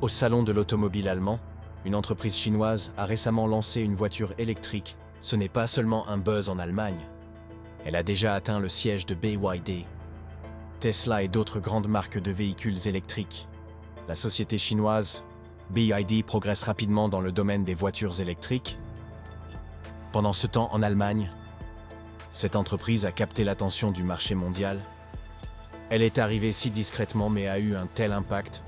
Au salon de l'automobile allemand, une entreprise chinoise a récemment lancé une voiture électrique. Ce n'est pas seulement un buzz en Allemagne. Elle a déjà atteint le siège de BYD, Tesla et d'autres grandes marques de véhicules électriques. La société chinoise BYD progresse rapidement dans le domaine des voitures électriques. Pendant ce temps, en Allemagne, cette entreprise a capté l'attention du marché mondial. Elle est arrivée si discrètement mais a eu un tel impact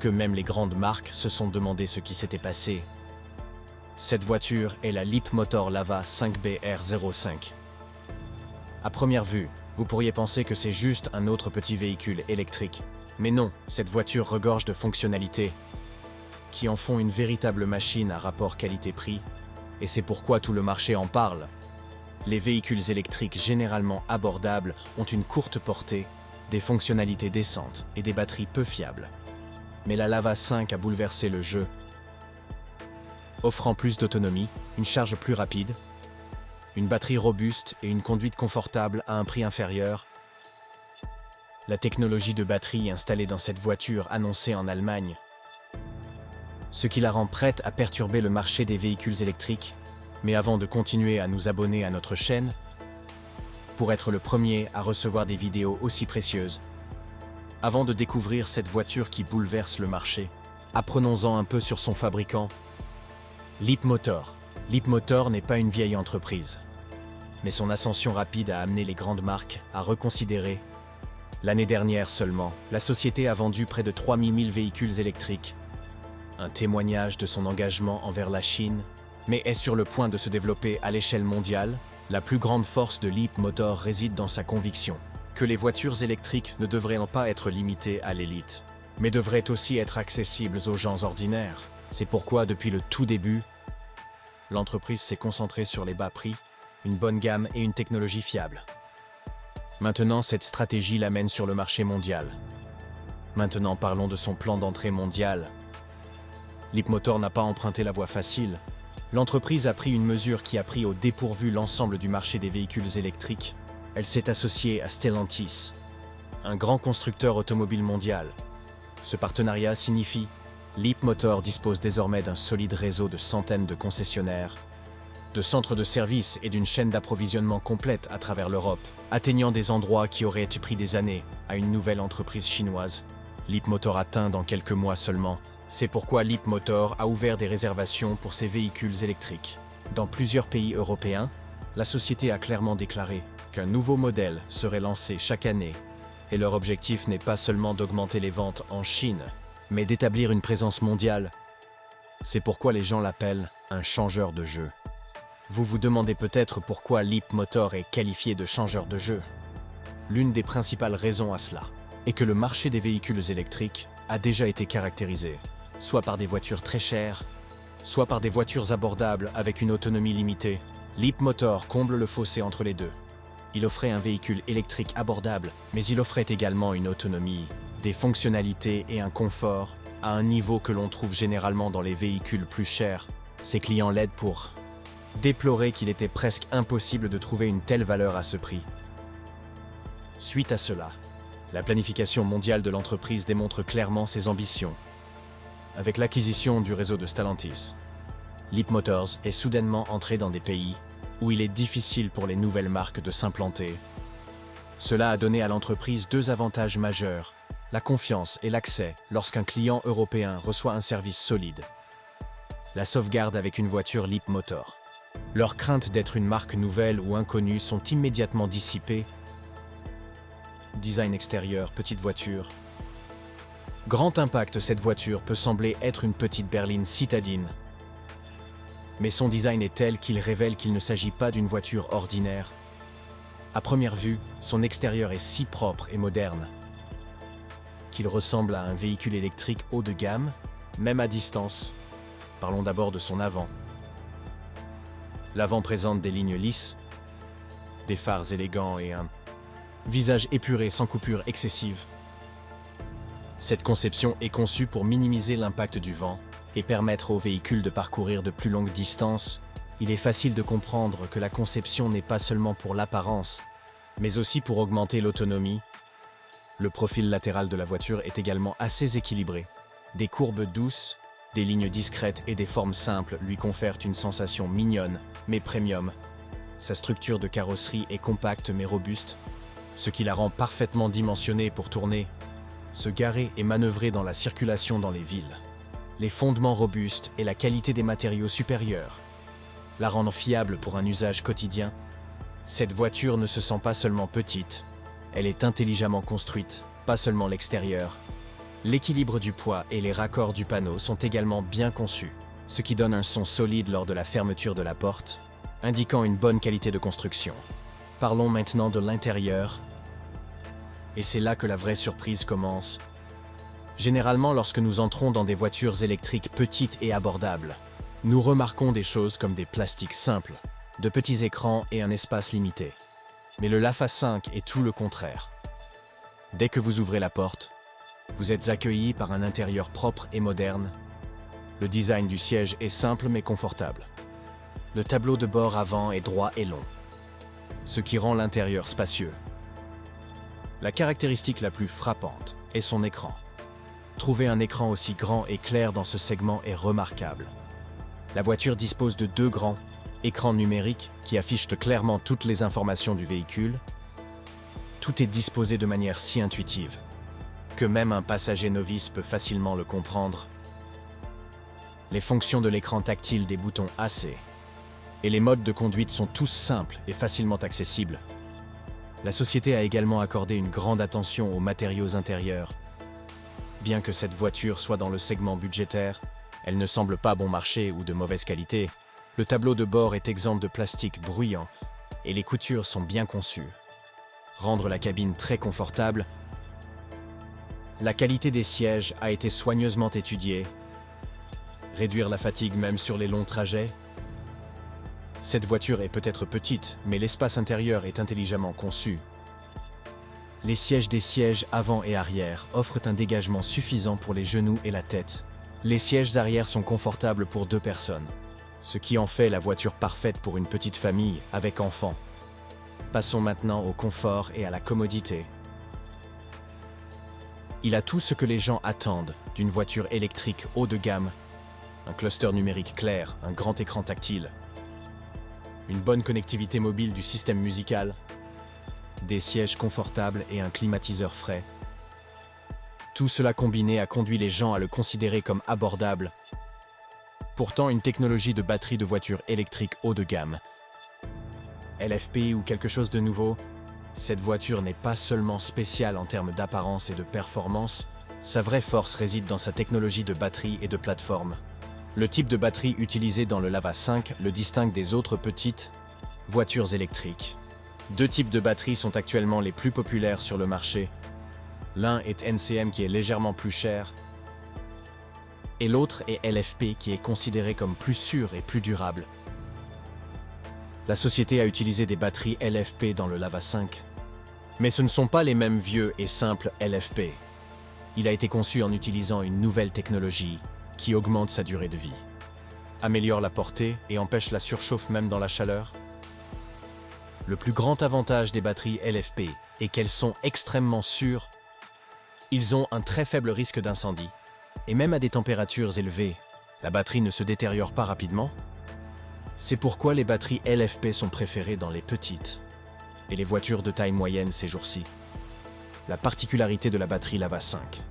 que même les grandes marques se sont demandé ce qui s'était passé. Cette voiture est la Leapmotor Lava 5BR05. À première vue, vous pourriez penser que c'est juste un autre petit véhicule électrique. Mais non, cette voiture regorge de fonctionnalités qui en font une véritable machine à rapport qualité-prix, et c'est pourquoi tout le marché en parle. Les véhicules électriques généralement abordables ont une courte portée, des fonctionnalités décentes et des batteries peu fiables. Mais la Lava 5 a bouleversé le jeu, offrant plus d'autonomie, une charge plus rapide, une batterie robuste et une conduite confortable à un prix inférieur. La technologie de batterie installée dans cette voiture annoncée en Allemagne, ce qui la rend prête à perturber le marché des véhicules électriques. Mais avant de continuer à nous abonner à notre chaîne, pour être le premier à recevoir des vidéos aussi précieuses, avant de découvrir cette voiture qui bouleverse le marché, apprenons-en un peu sur son fabricant. Leapmotor. Leapmotor n'est pas une vieille entreprise, mais son ascension rapide a amené les grandes marques à reconsidérer. L'année dernière seulement, la société a vendu près de 3000 véhicules électriques, un témoignage de son engagement envers la Chine, mais est sur le point de se développer à l'échelle mondiale. La plus grande force de Leapmotor réside dans sa conviction que les voitures électriques ne devraient pas être limitées à l'élite, mais devraient aussi être accessibles aux gens ordinaires. C'est pourquoi, depuis le tout début, l'entreprise s'est concentrée sur les bas prix, une bonne gamme et une technologie fiable. Maintenant, cette stratégie l'amène sur le marché mondial. Maintenant, parlons de son plan d'entrée mondial. Leapmotor n'a pas emprunté la voie facile. L'entreprise a pris une mesure qui a pris au dépourvu l'ensemble du marché des véhicules électriques. Elle s'est associée à Stellantis, un grand constructeur automobile mondial. Ce partenariat signifie Leapmotor dispose désormais d'un solide réseau de centaines de concessionnaires, de centres de services et d'une chaîne d'approvisionnement complète à travers l'Europe, atteignant des endroits qui auraient pris des années à une nouvelle entreprise chinoise. Leapmotor atteint dans quelques mois seulement. C'est pourquoi Leapmotor a ouvert des réservations pour ses véhicules électriques. Dans plusieurs pays européens, la société a clairement déclaré qu'un nouveau modèle serait lancé chaque année, et leur objectif n'est pas seulement d'augmenter les ventes en Chine, mais d'établir une présence mondiale. C'est pourquoi les gens l'appellent un changeur de jeu. Vous vous demandez peut-être pourquoi Leapmotor est qualifié de changeur de jeu. L'une des principales raisons à cela est que le marché des véhicules électriques a déjà été caractérisé, soit par des voitures très chères, soit par des voitures abordables avec une autonomie limitée. Leapmotor comble le fossé entre les deux. Il offrait un véhicule électrique abordable, mais il offrait également une autonomie, des fonctionnalités et un confort à un niveau que l'on trouve généralement dans les véhicules plus chers. Ses clients l'aident pour déplorer qu'il était presque impossible de trouver une telle valeur à ce prix. Suite à cela, la planification mondiale de l'entreprise démontre clairement ses ambitions. Avec l'acquisition du réseau de Stellantis, Leapmotors est soudainement entré dans des pays où il est difficile pour les nouvelles marques de s'implanter. Cela a donné à l'entreprise deux avantages majeurs, la confiance et l'accès lorsqu'un client européen reçoit un service solide. La sauvegarde avec une voiture Leapmotor. Leurs craintes d'être une marque nouvelle ou inconnue sont immédiatement dissipées. Design extérieur, petite voiture. Grand impact, cette voiture peut sembler être une petite berline citadine. Mais son design est tel qu'il révèle qu'il ne s'agit pas d'une voiture ordinaire. À première vue, son extérieur est si propre et moderne qu'il ressemble à un véhicule électrique haut de gamme, même à distance. Parlons d'abord de son avant. L'avant présente des lignes lisses, des phares élégants et un visage épuré sans coupure excessive. Cette conception est conçue pour minimiser l'impact du vent et permettre au véhicule de parcourir de plus longues distances. Il est facile de comprendre que la conception n'est pas seulement pour l'apparence, mais aussi pour augmenter l'autonomie. Le profil latéral de la voiture est également assez équilibré. Des courbes douces, des lignes discrètes et des formes simples lui confèrent une sensation mignonne, mais premium. Sa structure de carrosserie est compacte mais robuste, ce qui la rend parfaitement dimensionnée pour tourner, se garer et manœuvrer dans la circulation dans les villes. Les fondements robustes et la qualité des matériaux supérieurs la rendent fiable pour un usage quotidien. Cette voiture ne se sent pas seulement petite, elle est intelligemment construite, pas seulement l'extérieur. L'équilibre du poids et les raccords du panneau sont également bien conçus, ce qui donne un son solide lors de la fermeture de la porte, indiquant une bonne qualité de construction. Parlons maintenant de l'intérieur. Et c'est là que la vraie surprise commence. Généralement, lorsque nous entrons dans des voitures électriques petites et abordables, nous remarquons des choses comme des plastiques simples, de petits écrans et un espace limité. Mais le Lafa 5 est tout le contraire. Dès que vous ouvrez la porte, vous êtes accueilli par un intérieur propre et moderne. Le design du siège est simple mais confortable. Le tableau de bord avant est droit et long, ce qui rend l'intérieur spacieux. La caractéristique la plus frappante est son écran. Trouver un écran aussi grand et clair dans ce segment est remarquable. La voiture dispose de 2 grands écrans numériques qui affichent clairement toutes les informations du véhicule. Tout est disposé de manière si intuitive que même un passager novice peut facilement le comprendre. Les fonctions de l'écran tactile des boutons AC et les modes de conduite sont tous simples et facilement accessibles. La société a également accordé une grande attention aux matériaux intérieurs. Bien que cette voiture soit dans le segment budgétaire, elle ne semble pas bon marché ou de mauvaise qualité. Le tableau de bord est exempt de plastique bruyant et les coutures sont bien conçues. Rendre la cabine très confortable. La qualité des sièges a été soigneusement étudiée. Réduire la fatigue même sur les longs trajets. Cette voiture est peut-être petite, mais l'espace intérieur est intelligemment conçu. Les sièges des sièges avant et arrière offrent un dégagement suffisant pour les genoux et la tête. Les sièges arrière sont confortables pour 2 personnes, ce qui en fait la voiture parfaite pour une petite famille avec enfants. Passons maintenant au confort et à la commodité. Il a tout ce que les gens attendent d'une voiture électrique haut de gamme. Un cluster numérique clair, un grand écran tactile, une bonne connectivité mobile du système musical, des sièges confortables et un climatiseur frais. Tout cela combiné a conduit les gens à le considérer comme abordable. Pourtant, une technologie de batterie de voiture électrique haut de gamme, LFP ou quelque chose de nouveau, cette voiture n'est pas seulement spéciale en termes d'apparence et de performance, sa vraie force réside dans sa technologie de batterie et de plateforme. Le type de batterie utilisé dans le Lafa 5 le distingue des autres petites voitures électriques. 2 types de batteries sont actuellement les plus populaires sur le marché. L'un est NCM qui est légèrement plus cher, et l'autre est LFP qui est considéré comme plus sûr et plus durable. La société a utilisé des batteries LFP dans le Lafa 5. Mais ce ne sont pas les mêmes vieux et simples LFP. Il a été conçu en utilisant une nouvelle technologie qui augmente sa durée de vie, améliore la portée et empêche la surchauffe même dans la chaleur. Le plus grand avantage des batteries LFP est qu'elles sont extrêmement sûres. Ils ont un très faible risque d'incendie, et même à des températures élevées, la batterie ne se détériore pas rapidement. C'est pourquoi les batteries LFP sont préférées dans les petites et les voitures de taille moyenne ces jours-ci. La particularité de la batterie Lafa 5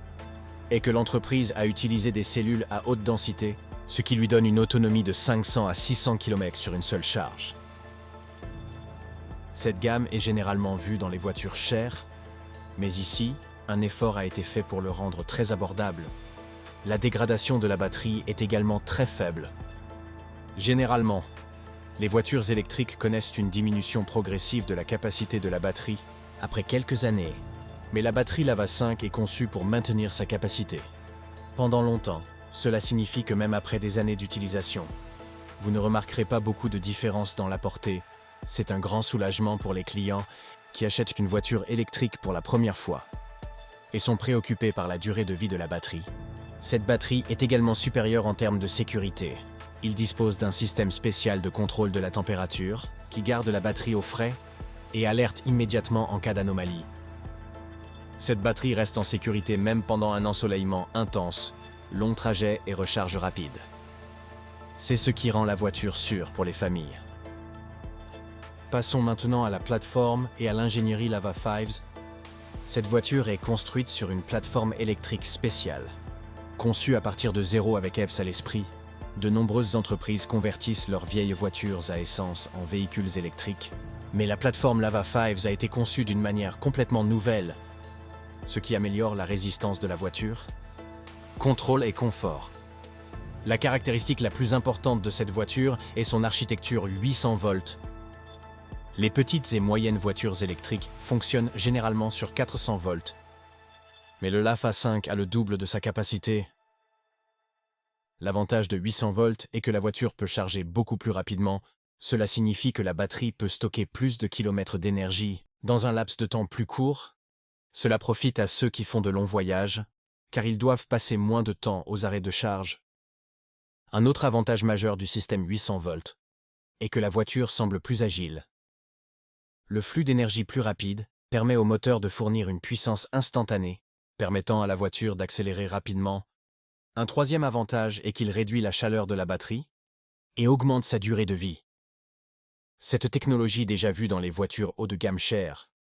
est que l'entreprise a utilisé des cellules à haute densité, ce qui lui donne une autonomie de 500 à 600 km sur une seule charge. Cette gamme est généralement vue dans les voitures chères, mais ici, un effort a été fait pour le rendre très abordable. La dégradation de la batterie est également très faible. Généralement, les voitures électriques connaissent une diminution progressive de la capacité de la batterie après quelques années, mais la batterie Lafa 5 est conçue pour maintenir sa capacité pendant longtemps. Cela signifie que même après des années d'utilisation, vous ne remarquerez pas beaucoup de différence dans la portée. C'est un grand soulagement pour les clients qui achètent une voiture électrique pour la première fois et sont préoccupés par la durée de vie de la batterie. Cette batterie est également supérieure en termes de sécurité. Il dispose d'un système spécial de contrôle de la température qui garde la batterie au frais et alerte immédiatement en cas d'anomalie. Cette batterie reste en sécurité même pendant un ensoleillement intense. long trajet et recharge rapide. C'est ce qui rend la voiture sûre pour les familles. Passons maintenant à la plateforme et à l'ingénierie Lava 5. Cette voiture est construite sur une plateforme électrique spéciale. Conçue à partir de zéro avec EVs à l'esprit, de nombreuses entreprises convertissent leurs vieilles voitures à essence en véhicules électriques. Mais la plateforme Lava 5 a été conçue d'une manière complètement nouvelle, ce qui améliore la résistance de la voiture, contrôle et confort. La caractéristique la plus importante de cette voiture est son architecture 800 volts. Les petites et moyennes voitures électriques fonctionnent généralement sur 400 volts. Mais le Lava 5 a le double de sa capacité. L'avantage de 800 volts est que la voiture peut charger beaucoup plus rapidement. Cela signifie que la batterie peut stocker plus de kilomètres d'énergie dans un laps de temps plus court. Cela profite à ceux qui font de longs voyages, car ils doivent passer moins de temps aux arrêts de charge. Un autre avantage majeur du système 800 volts est que la voiture semble plus agile. Le flux d'énergie plus rapide permet au moteur de fournir une puissance instantanée, permettant à la voiture d'accélérer rapidement. Un troisième avantage est qu'il réduit la chaleur de la batterie et augmente sa durée de vie. Cette technologie déjà vue dans les voitures haut de gamme chères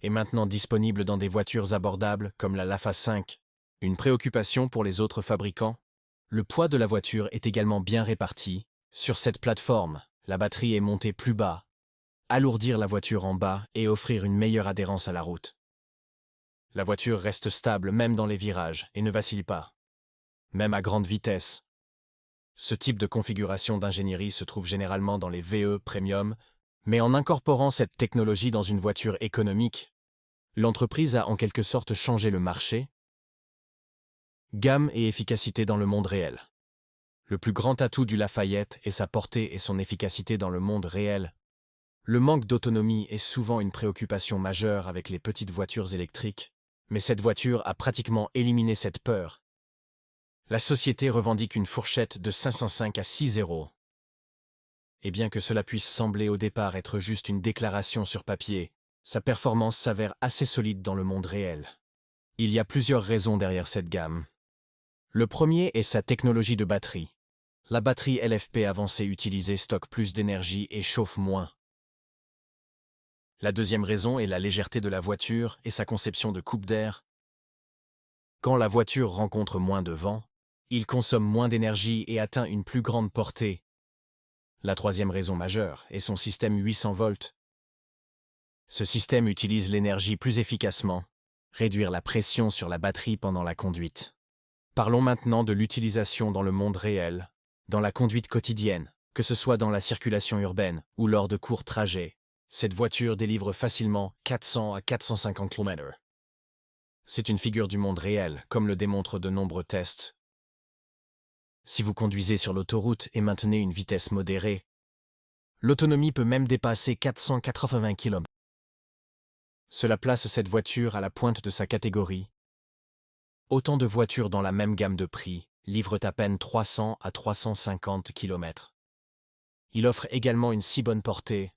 est maintenant disponible dans des voitures abordables comme la Lava 5. Une préoccupation pour les autres fabricants? Le poids de la voiture est également bien réparti. Sur cette plateforme, la batterie est montée plus bas, alourdir la voiture en bas et offrir une meilleure adhérence à la route. La voiture reste stable même dans les virages et ne vacille pas, même à grande vitesse. Ce type de configuration d'ingénierie se trouve généralement dans les VE Premium, mais en incorporant cette technologie dans une voiture économique, l'entreprise a en quelque sorte changé le marché. Gamme et efficacité dans le monde réel. Le plus grand atout du Lafayette est sa portée et son efficacité dans le monde réel. Le manque d'autonomie est souvent une préoccupation majeure avec les petites voitures électriques, mais cette voiture a pratiquement éliminé cette peur. La société revendique une fourchette de 505 à 6 €. Et bien que cela puisse sembler au départ être juste une déclaration sur papier, sa performance s'avère assez solide dans le monde réel. Il y a plusieurs raisons derrière cette gamme. Le premier est sa technologie de batterie. La batterie LFP avancée utilisée stocke plus d'énergie et chauffe moins. La deuxième raison est la légèreté de la voiture et sa conception de coupe d'air. Quand la voiture rencontre moins de vent, il consomme moins d'énergie et atteint une plus grande portée. La troisième raison majeure est son système 800 volts. Ce système utilise l'énergie plus efficacement, réduire la pression sur la batterie pendant la conduite. Parlons maintenant de l'utilisation dans le monde réel, dans la conduite quotidienne, que ce soit dans la circulation urbaine ou lors de courts trajets. Cette voiture délivre facilement 400 à 450 km. C'est une figure du monde réel, comme le démontrent de nombreux tests. Si vous conduisez sur l'autoroute et maintenez une vitesse modérée, l'autonomie peut même dépasser 480 km. Cela place cette voiture à la pointe de sa catégorie. Autant de voitures dans la même gamme de prix livrent à peine 300 à 350 km. Il offre également une si bonne portée,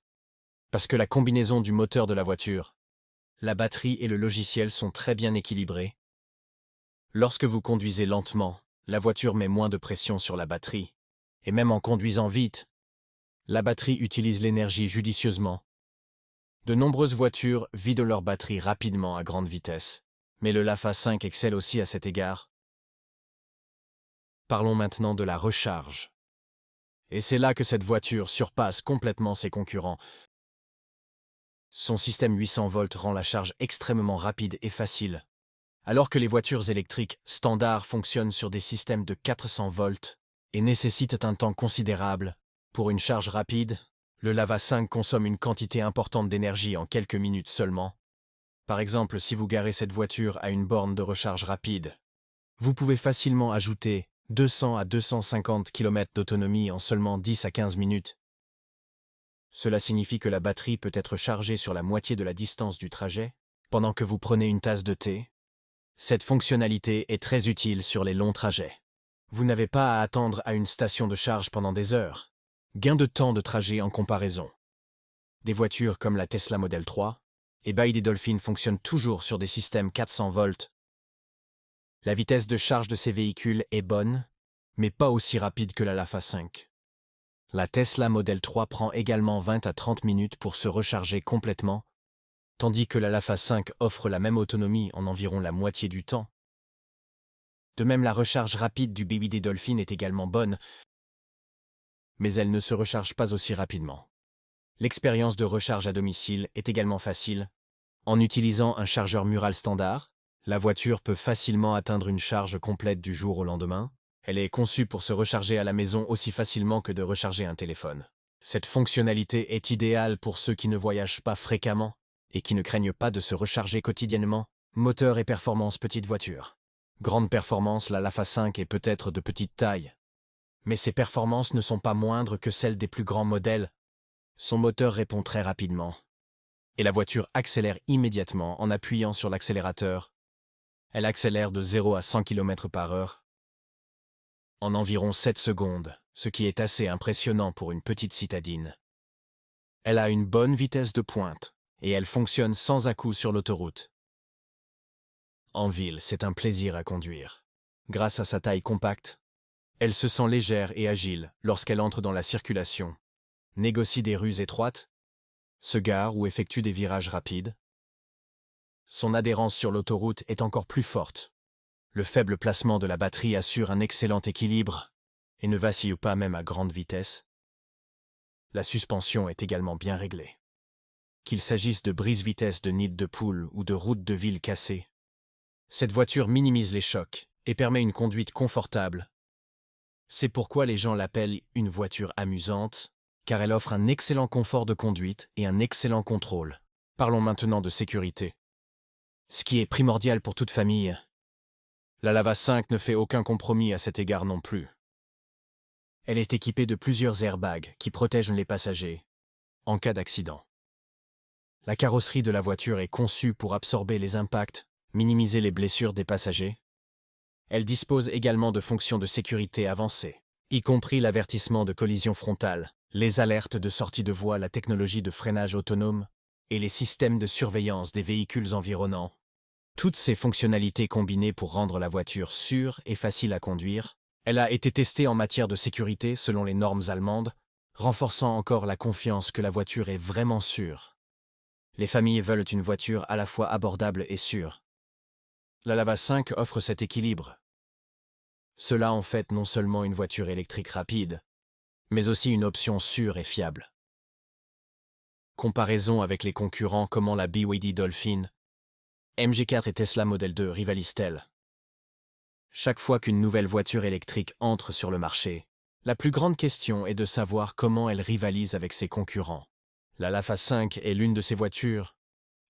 parce que la combinaison du moteur de la voiture, la batterie et le logiciel sont très bien équilibrés. Lorsque vous conduisez lentement, la voiture met moins de pression sur la batterie. Et même en conduisant vite, la batterie utilise l'énergie judicieusement. De nombreuses voitures vident leur batterie rapidement à grande vitesse, mais le Lava 5 excelle aussi à cet égard. Parlons maintenant de la recharge. Et c'est là que cette voiture surpasse complètement ses concurrents. Son système 800 volts rend la charge extrêmement rapide et facile. Alors que les voitures électriques standards fonctionnent sur des systèmes de 400 volts et nécessitent un temps considérable, pour une charge rapide, le Lava 5 consomme une quantité importante d'énergie en quelques minutes seulement. Par exemple, si vous garez cette voiture à une borne de recharge rapide, vous pouvez facilement ajouter 200 à 250 km d'autonomie en seulement 10 à 15 minutes. Cela signifie que la batterie peut être chargée sur la moitié de la distance du trajet, pendant que vous prenez une tasse de thé. Cette fonctionnalité est très utile sur les longs trajets. Vous n'avez pas à attendre à une station de charge pendant des heures. Gain de temps de trajet en comparaison. Des voitures comme la Tesla Model 3 et BYD Dolphin fonctionnent toujours sur des systèmes 400 volts. La vitesse de charge de ces véhicules est bonne, mais pas aussi rapide que la Lafa 5. La Tesla Model 3 prend également 20 à 30 minutes pour se recharger complètement, tandis que la Lafa 5 offre la même autonomie en environ la moitié du temps. De même, la recharge rapide du BYD Dolphin est également bonne, mais elle ne se recharge pas aussi rapidement. L'expérience de recharge à domicile est également facile. En utilisant un chargeur mural standard, la voiture peut facilement atteindre une charge complète du jour au lendemain. Elle est conçue pour se recharger à la maison aussi facilement que de recharger un téléphone. Cette fonctionnalité est idéale pour ceux qui ne voyagent pas fréquemment et qui ne craignent pas de se recharger quotidiennement. Moteur et performance petite voiture. Grande performance, la Lafa 5 est peut-être de petite taille, mais ses performances ne sont pas moindres que celles des plus grands modèles. Son moteur répond très rapidement, et la voiture accélère immédiatement en appuyant sur l'accélérateur. Elle accélère de 0 à 100 km/h en environ 7 secondes, ce qui est assez impressionnant pour une petite citadine. Elle a une bonne vitesse de pointe, et elle fonctionne sans à-coups sur l'autoroute. En ville, c'est un plaisir à conduire. Grâce à sa taille compacte, elle se sent légère et agile lorsqu'elle entre dans la circulation, négocie des rues étroites, se gare ou effectue des virages rapides. Son adhérence sur l'autoroute est encore plus forte. Le faible placement de la batterie assure un excellent équilibre et ne vacille pas même à grande vitesse. La suspension est également bien réglée. Qu'il s'agisse de brise-vitesse de nid de poule ou de route de ville cassée, cette voiture minimise les chocs et permet une conduite confortable. C'est pourquoi les gens l'appellent une voiture amusante, car elle offre un excellent confort de conduite et un excellent contrôle. Parlons maintenant de sécurité. Ce qui est primordial pour toute famille. La Lafa 5 ne fait aucun compromis à cet égard non plus. Elle est équipée de plusieurs airbags qui protègent les passagers en cas d'accident. La carrosserie de la voiture est conçue pour absorber les impacts, minimiser les blessures des passagers. Elle dispose également de fonctions de sécurité avancées, y compris l'avertissement de collision frontale, les alertes de sortie de voie, la technologie de freinage autonome et les systèmes de surveillance des véhicules environnants. Toutes ces fonctionnalités combinées pour rendre la voiture sûre et facile à conduire. Elle a été testée en matière de sécurité selon les normes allemandes, renforçant encore la confiance que la voiture est vraiment sûre. Les familles veulent une voiture à la fois abordable et sûre. La Lafa 5 offre cet équilibre. Cela en fait non seulement une voiture électrique rapide, mais aussi une option sûre et fiable. Comparaison avec les concurrents, comment la BYD Dolphin, MG4 et Tesla Model 2 rivalisent-elles? Chaque fois qu'une nouvelle voiture électrique entre sur le marché, la plus grande question est de savoir comment elle rivalise avec ses concurrents. La Lafa 5 est l'une de ces voitures,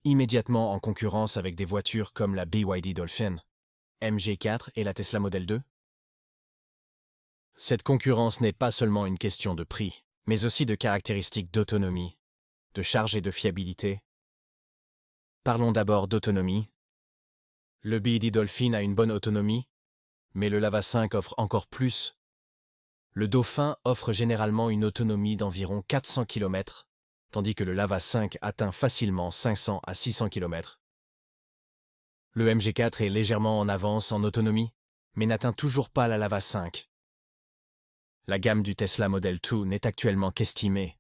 immédiatement en concurrence avec des voitures comme la BYD Dolphin, MG4 et la Tesla Model 2. Cette concurrence n'est pas seulement une question de prix, mais aussi de caractéristiques d'autonomie, de charge et de fiabilité. Parlons d'abord d'autonomie. Le BYD Dolphin a une bonne autonomie, mais le Lafa 5 offre encore plus. Le Dauphin offre généralement une autonomie d'environ 400 km, tandis que le Lafa 5 atteint facilement 500 à 600 km. Le MG4 est légèrement en avance en autonomie, mais n'atteint toujours pas la Lafa 5. La gamme du Tesla Model 2 n'est actuellement qu'estimée,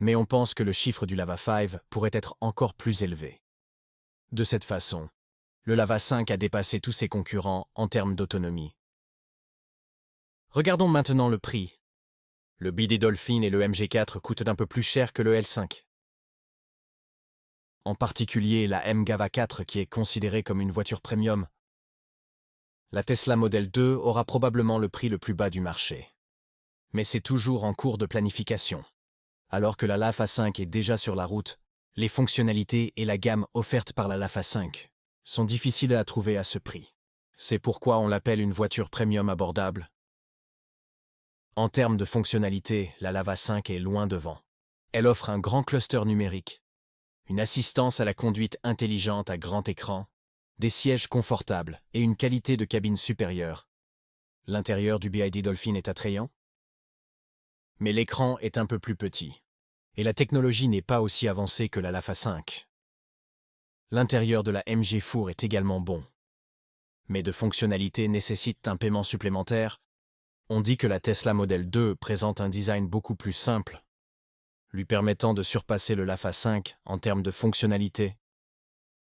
mais on pense que le chiffre du Lafa 5 pourrait être encore plus élevé. De cette façon, le Lafa 5 a dépassé tous ses concurrents en termes d'autonomie. Regardons maintenant le prix. Le BYD Dolphin et le MG4 coûtent un peu plus cher que le L5. En particulier la MGAVA 4 qui est considérée comme une voiture premium. La Tesla Model 2 aura probablement le prix le plus bas du marché. Mais c'est toujours en cours de planification. Alors que la Lafa 5 est déjà sur la route, les fonctionnalités et la gamme offertes par la Lafa 5 sont difficiles à trouver à ce prix. C'est pourquoi on l'appelle une voiture premium abordable. En termes de fonctionnalité, la Lafa 5 est loin devant. Elle offre un grand cluster numérique, une assistance à la conduite intelligente à grand écran, des sièges confortables et une qualité de cabine supérieure. L'intérieur du BYD Dolphin est attrayant, mais l'écran est un peu plus petit, et la technologie n'est pas aussi avancée que la Lafa 5. L'intérieur de la MG4 est également bon, mais de fonctionnalités nécessitent un paiement supplémentaire, on dit que la Tesla Model 2 présente un design beaucoup plus simple, lui permettant de surpasser le Lava 5 en termes de fonctionnalité.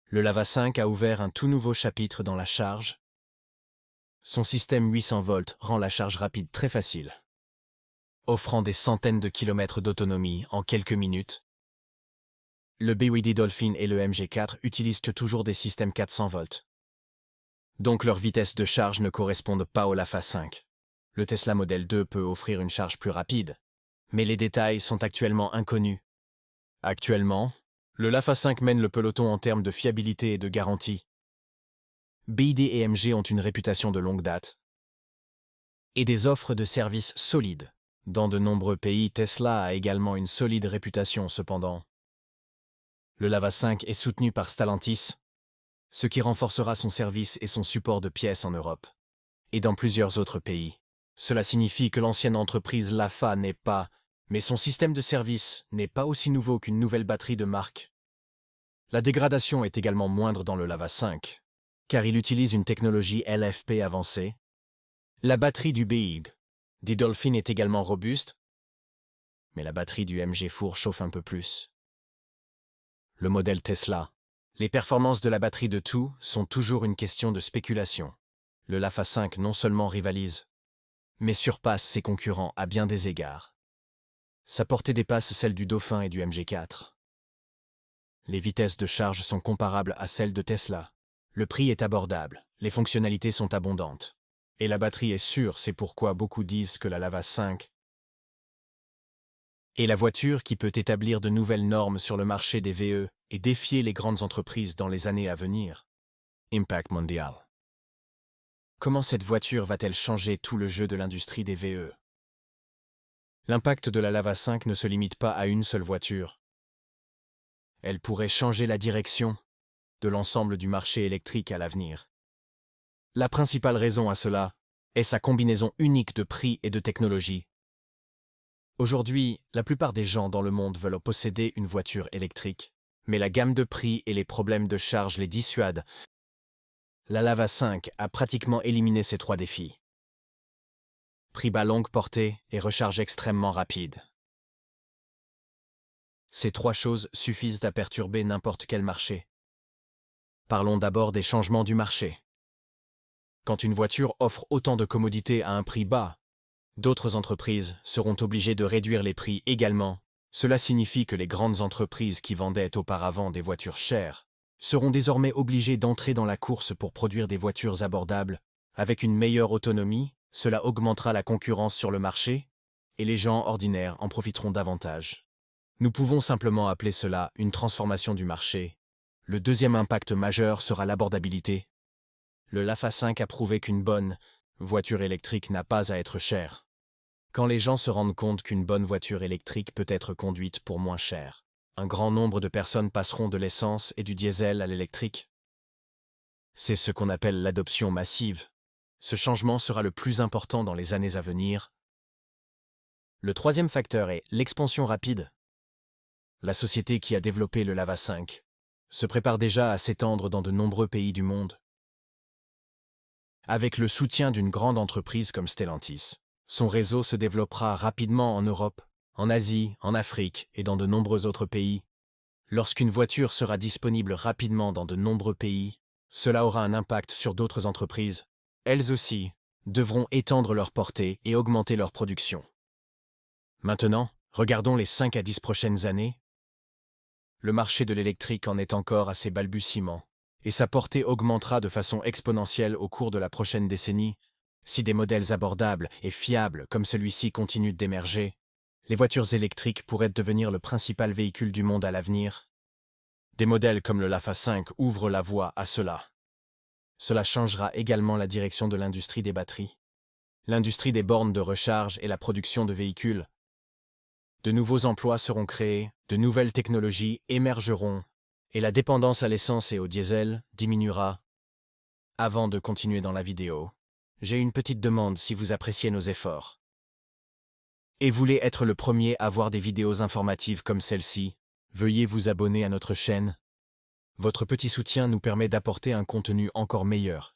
Le Lava 5 a ouvert un tout nouveau chapitre dans la charge. Son système 800 volts rend la charge rapide très facile, offrant des centaines de kilomètres d'autonomie en quelques minutes. Le BYD Dolphin et le MG4 utilisent toujours des systèmes 400 volts. Donc leur vitesse de charge ne correspondent pas au Lava 5. Le Tesla Model 2 peut offrir une charge plus rapide, mais les détails sont actuellement inconnus. Actuellement, le Lava 5 mène le peloton en termes de fiabilité et de garantie. BYD et MG ont une réputation de longue date et des offres de services solides. Dans de nombreux pays, Tesla a également une solide réputation cependant. Le Lava 5 est soutenu par Stellantis, ce qui renforcera son service et son support de pièces en Europe et dans plusieurs autres pays. Cela signifie que l'ancienne entreprise Lava n'est pas, mais son système de service n'est pas aussi nouveau qu'une nouvelle batterie de marque. La dégradation est également moindre dans le Lava 5, car il utilise une technologie LFP avancée. La batterie du BYD Dolphin est également robuste, mais la batterie du MG4 chauffe un peu plus. Le modèle Tesla. Les performances de la batterie de tout sont toujours une question de spéculation. Le Lava 5 non seulement rivalise, mais surpasse ses concurrents à bien des égards. Sa portée dépasse celle du Dauphin et du MG4. Les vitesses de charge sont comparables à celles de Tesla. Le prix est abordable, les fonctionnalités sont abondantes. Et la batterie est sûre, c'est pourquoi beaucoup disent que la Lava 5 est la voiture qui peut établir de nouvelles normes sur le marché des VE et défier les grandes entreprises dans les années à venir. Impact mondial. Comment cette voiture va-t-elle changer tout le jeu de l'industrie des VE? L'impact de la Lava 5 ne se limite pas à une seule voiture. Elle pourrait changer la direction de l'ensemble du marché électrique à l'avenir. La principale raison à cela est sa combinaison unique de prix et de technologie. Aujourd'hui, la plupart des gens dans le monde veulent posséder une voiture électrique, mais la gamme de prix et les problèmes de charge les dissuadent. La Lava 5 a pratiquement éliminé ces trois défis. Prix bas, longue portée et recharge extrêmement rapide. Ces trois choses suffisent à perturber n'importe quel marché. Parlons d'abord des changements du marché. Quand une voiture offre autant de commodités à un prix bas, d'autres entreprises seront obligées de réduire les prix également. Cela signifie que les grandes entreprises qui vendaient auparavant des voitures chères seront désormais obligées d'entrer dans la course pour produire des voitures abordables. Avec une meilleure autonomie, cela augmentera la concurrence sur le marché et les gens ordinaires en profiteront davantage. Nous pouvons simplement appeler cela une transformation du marché. Le deuxième impact majeur sera l'abordabilité. Le Lava 5 a prouvé qu'une bonne voiture électrique n'a pas à être chère. Quand les gens se rendent compte qu'une bonne voiture électrique peut être conduite pour moins cher, un grand nombre de personnes passeront de l'essence et du diesel à l'électrique. C'est ce qu'on appelle l'adoption massive. Ce changement sera le plus important dans les années à venir. Le troisième facteur est l'expansion rapide. La société qui a développé le Lava 5 se prépare déjà à s'étendre dans de nombreux pays du monde. Avec le soutien d'une grande entreprise comme Stellantis, son réseau se développera rapidement en Europe, en Asie, en Afrique et dans de nombreux autres pays. Lorsqu'une voiture sera disponible rapidement dans de nombreux pays, cela aura un impact sur d'autres entreprises. Elles aussi devront étendre leur portée et augmenter leur production. Maintenant, regardons les 5 à 10 prochaines années. Le marché de l'électrique en est encore à ses balbutiements, et sa portée augmentera de façon exponentielle au cours de la prochaine décennie. Si des modèles abordables et fiables comme celui-ci continuent d'émerger, les voitures électriques pourraient devenir le principal véhicule du monde à l'avenir. Des modèles comme le Lava 5 ouvrent la voie à cela. Cela changera également la direction de l'industrie des batteries, l'industrie des bornes de recharge et la production de véhicules. De nouveaux emplois seront créés, de nouvelles technologies émergeront, et la dépendance à l'essence et au diesel diminuera. Avant de continuer dans la vidéo, j'ai une petite demande si vous appréciez nos efforts et voulez être le premier à voir des vidéos informatives comme celle-ci, veuillez vous abonner à notre chaîne. Votre petit soutien nous permet d'apporter un contenu encore meilleur.